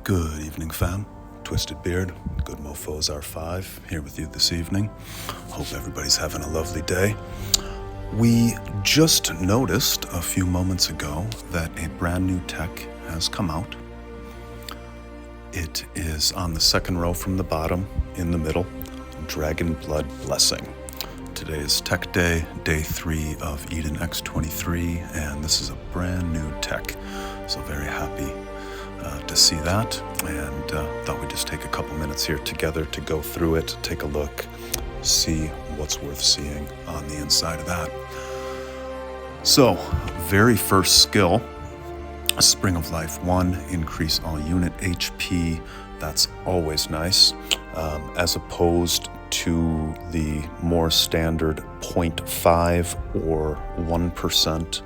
Good evening, fam. Twisted Beard, Good Mofos R5, here with you this evening. Hope everybody's having a lovely day. We just noticed a few moments ago that a brand new tech has come out. It is on the second row from the bottom, in the middle, Dragon Blood Blessing. Today is Tech Day, Day 3 of Eden X23, and this is a brand new tech. So very happy to see that, and thought we'd just take a couple minutes here together to go through it, take a look, see what's worth seeing on the inside of that. So, very first skill, Spring of Life 1, increase all unit HP. That's always nice, as opposed to the more standard 0.5 or 1%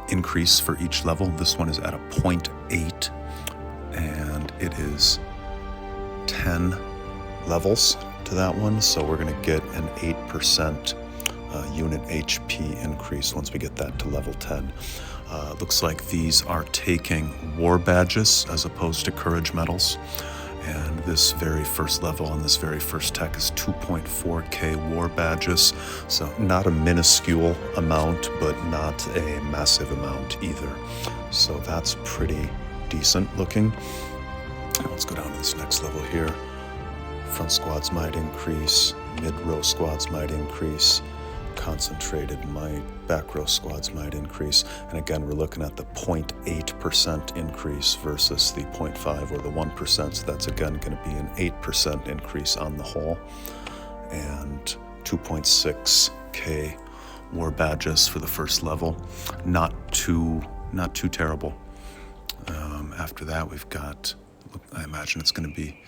increase for each level. This one is at a 0.8, and it is 10 levels to that one, so we're going to get an 8% unit HP increase once we get that to level 10. Looks like these are taking war badges as opposed to courage medals, and this very first level on this very first tech is 2.4k war badges, so not a minuscule amount, but not a massive amount either. So that's pretty decent looking. Let's go down to this next level here. Front squads might increase, mid-row squads might increase, concentrated might, back row squads might increase, and again we're looking at the 0.8% increase versus the 0.5 or the 1%, so that's again going to be an 8% increase on the whole, and 2.6k war badges for the first level. Not too terrible. After that we've got, I imagine it's going to be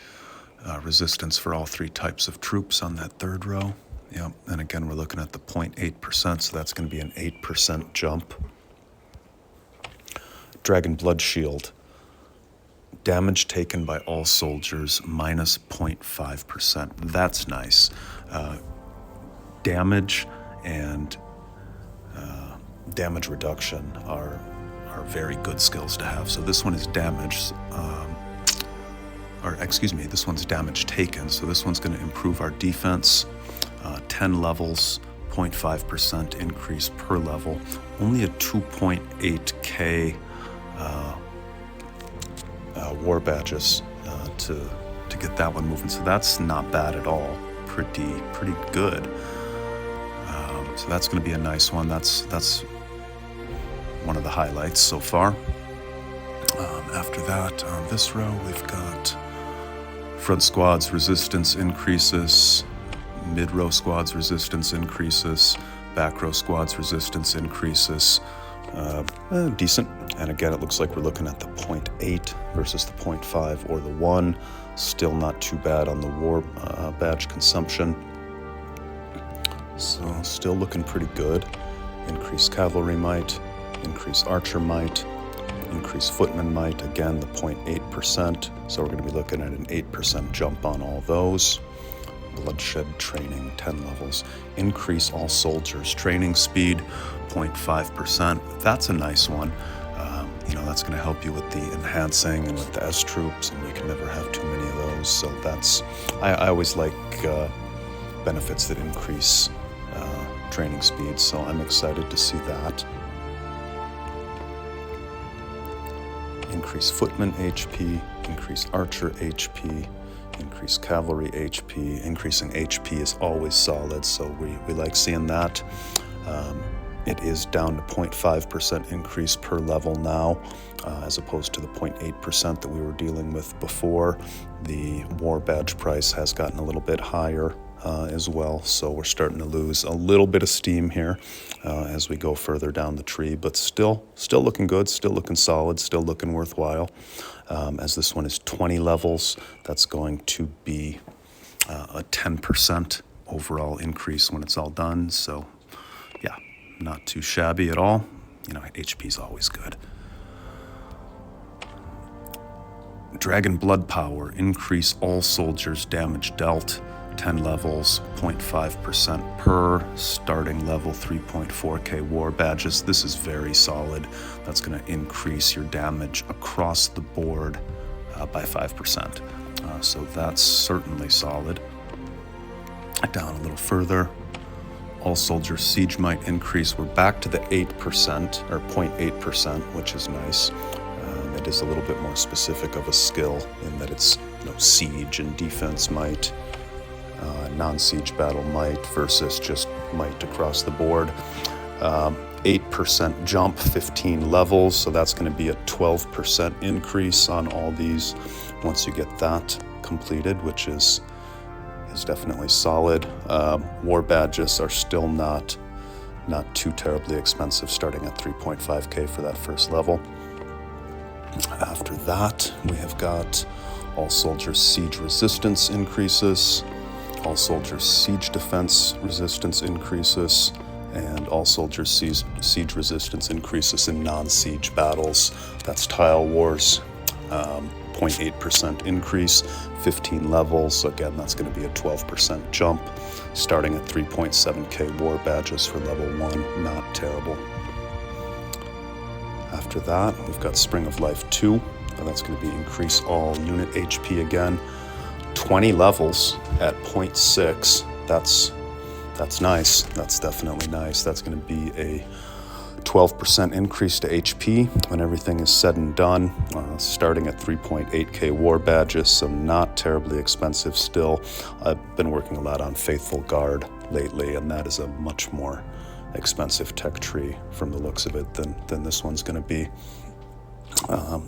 resistance for all three types of troops on that third row. Yep, and again we're looking at the 0.8%, so that's going to be an 8% jump. Dragon Blood Shield. Damage taken by all soldiers minus 0.5%. That's nice. Damage and damage reduction are very good skills to have. So this one is damage, this one's damage taken, so this one's going to improve our defense. 10 levels, 0.5% increase per level. Only a 2.8k war badges to get that one moving. So that's not bad at all. Pretty good. So that's going to be a nice one. That's one of the highlights so far. After that, on this row, we've got front squads resistance increases. Mid-row squads resistance increases, back row squads resistance increases. Decent. And again, it looks like we're looking at the 0.8 versus the 0.5 or the 1. Still not too bad on the war badge consumption. So still looking pretty good. Increase cavalry might, increase archer might, increase footman might. Again, the 0.8%. So we're going to be looking at an 8% jump on all those. Bloodshed training, 10 levels. Increase all soldiers training speed, 0.5%. That's a nice one. That's going to help you with the enhancing and with the S troops, and you can never have too many of those. So that's, I always like benefits that increase training speed, so I'm excited to see that. Increase footman HP, increase archer HP, increase cavalry HP. Increasing HP is always solid, so we like seeing that. It is down to 0.5% increase per level now, as opposed to the 0.8% that we were dealing with before. The war badge price has gotten a little bit higher as well, so we're starting to lose a little bit of steam here as we go further down the tree, but still looking good, still looking solid, still looking worthwhile. As this one is 20 levels, that's going to be a 10% overall increase when it's all done. So yeah, not too shabby at all. HP is always good. Dragon Blood Power, increase all soldiers damage dealt, 10 levels, 0.5% per, starting level 3.4k war badges. This is very solid. That's going to increase your damage across the board by 5%. So that's certainly solid. Down a little further, all soldiers siege might increase. We're back to the 8% or 0.8%, which is nice. It is a little bit more specific of a skill in that it's siege and defense might, non-siege battle might versus just might across the board. 8% jump, 15 levels, so that's going to be a 12% increase on all these once you get that completed, which is definitely solid. War badges are still not too terribly expensive, starting at 3.5k for that first level. After that, we have got all soldiers siege resistance increases, all soldiers siege defense resistance increases, and all soldiers siege resistance increases in non-siege battles. That's tile wars. 0.8% increase, 15 levels. So again, that's going to be a 12% jump, starting at 3.7k war badges for level 1. Not terrible. After that, we've got Spring of Life 2. That's going to be increase all unit HP again. 20 levels at 0.6. That's nice. That's definitely nice. That's going to be a 12% increase to HP when everything is said and done, starting at 3.8k war badges, so not terribly expensive still. I've been working a lot on Faithful Guard lately, and that is a much more expensive tech tree from the looks of it than this one's going to be.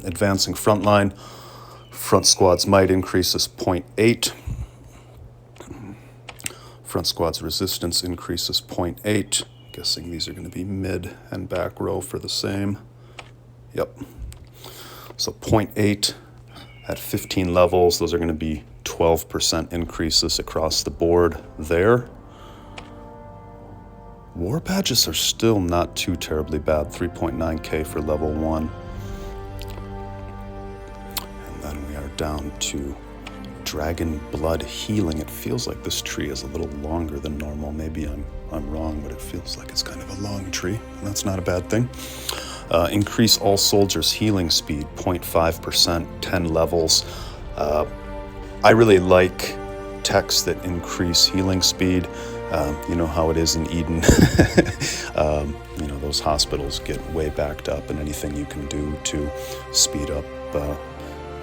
Advancing Frontline, front squad's might increases 0.8. Front squad's resistance increases 0.8. Guessing these are going to be mid and back row for the same. Yep. So 0.8 at 15 levels. Those are going to be 12% increases across the board there. War badges are still not too terribly bad. 3.9k for level 1. And then we are down to Dragon Blood Healing. It feels like this tree is a little longer than normal. Maybe I'm wrong, but it feels like it's kind of a long tree, and that's not a bad thing. Increase all soldiers' healing speed, 0.5%, 10 levels. I really like techs that increase healing speed. You know how it is in Eden. Those hospitals get way backed up, and anything you can do to speed up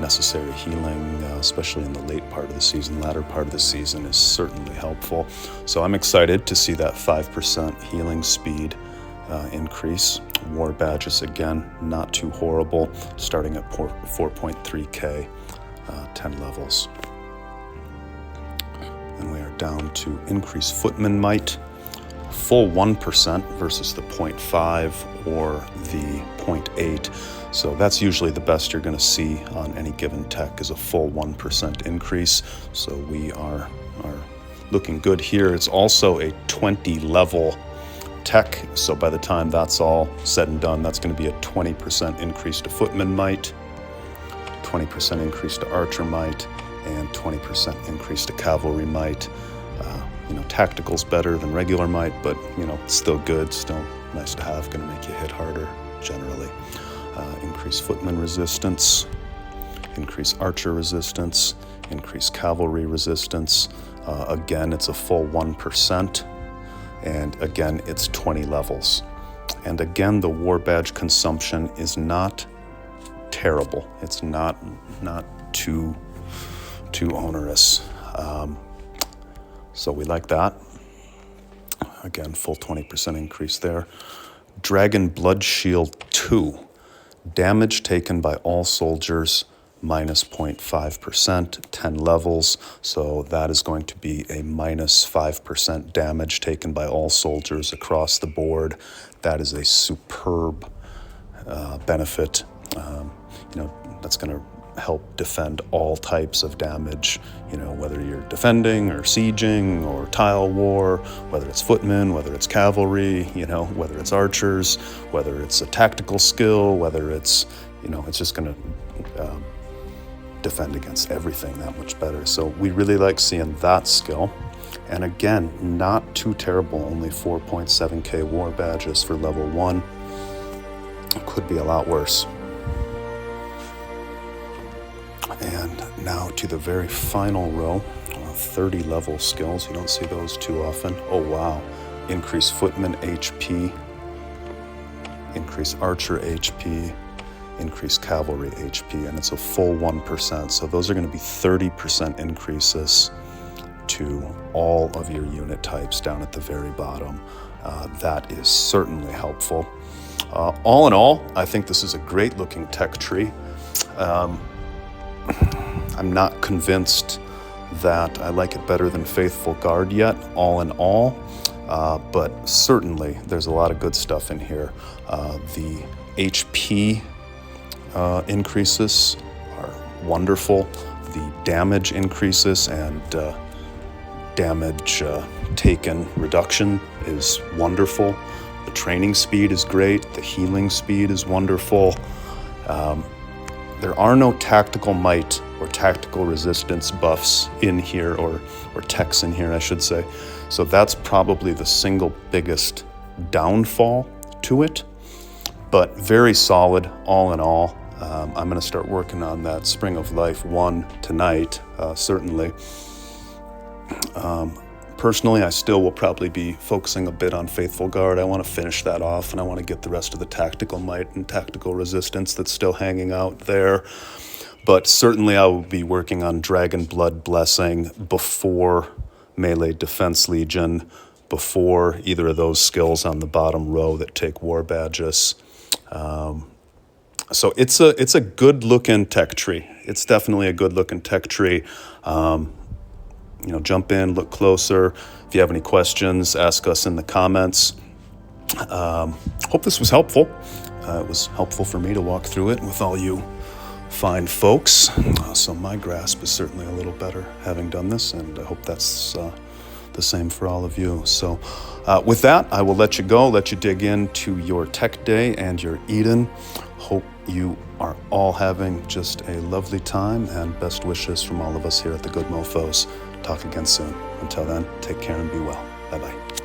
necessary healing, especially in the late part of the season, latter part of the season, is certainly helpful. So I'm excited to see that 5% healing speed increase. War badges, again, not too horrible, starting at 4.3k, 10 levels. And we are down to increase footman might, full 1% versus the 0.5 or the 0.8. So that's usually the best you're going to see on any given tech, is a full 1% increase. So we are looking good here. It's also a 20 level tech. So by the time that's all said and done, that's going to be a 20% increase to footman might, 20% increase to archer might, and 20% increase to cavalry might. Tactical's better than regular might, but it's still good, still nice to have, going to make you hit harder generally. Increase footman resistance, increase archer resistance, increase cavalry resistance. Again, it's a full 1%, and again, it's 20 levels. And again, the war badge consumption is not terrible. It's not too onerous. So we like that. Again, full 20% increase there. Dragon Blood Shield 2. Damage taken by all soldiers minus 0.5%, 10 levels. So that is going to be a minus 5% damage taken by all soldiers across the board. That is a superb benefit. That's going to help defend all types of damage, whether you're defending or sieging or tile war, whether it's footmen, whether it's cavalry, whether it's archers, whether it's a tactical skill, whether it's, it's just going to defend against everything that much better. So we really like seeing that skill. And again, not too terrible, only 4.7k war badges for level 1. Could be a lot worse. And now to the very final row, 30 level skills. You don't see those too often. Oh wow, increase footman HP, increase archer HP, increase cavalry HP, and it's a full 1%. So those are going to be 30% increases to all of your unit types down at the very bottom. That is certainly helpful. All in all, I think this is a great looking tech tree. I'm not convinced that I like it better than Faithful Guard yet, all in all, but certainly there's a lot of good stuff in here. The HP increases are wonderful. The damage increases and damage taken reduction is wonderful. The training speed is great. The healing speed is wonderful. There are no tactical might or tactical resistance buffs in here, or techs in here, I should say. So that's probably the single biggest downfall to it, but very solid all in all. I'm going to start working on that Spring of Life 1 tonight, certainly. Personally, I still will probably be focusing a bit on Faithful Guard. I want to finish that off, and I want to get the rest of the tactical might and tactical resistance that's still hanging out there. But certainly I will be working on Dragon Blood Blessing before Melee Defense Legion, before either of those skills on the bottom row that take war badges. So it's a good looking tech tree. It's definitely a good looking tech tree. You know, jump in, look closer. If you have any questions, ask us in the comments. Hope this was helpful. It was helpful for me to walk through it with all you fine folks. So my grasp is certainly a little better having done this, and I hope that's the same for all of you. So with that, I will let you go, let you dig into your tech day and your Eden. Hope you are all having just a lovely time, and best wishes from all of us here at the Good Mofos. Talk again soon. Until then, take care and be well. Bye-bye.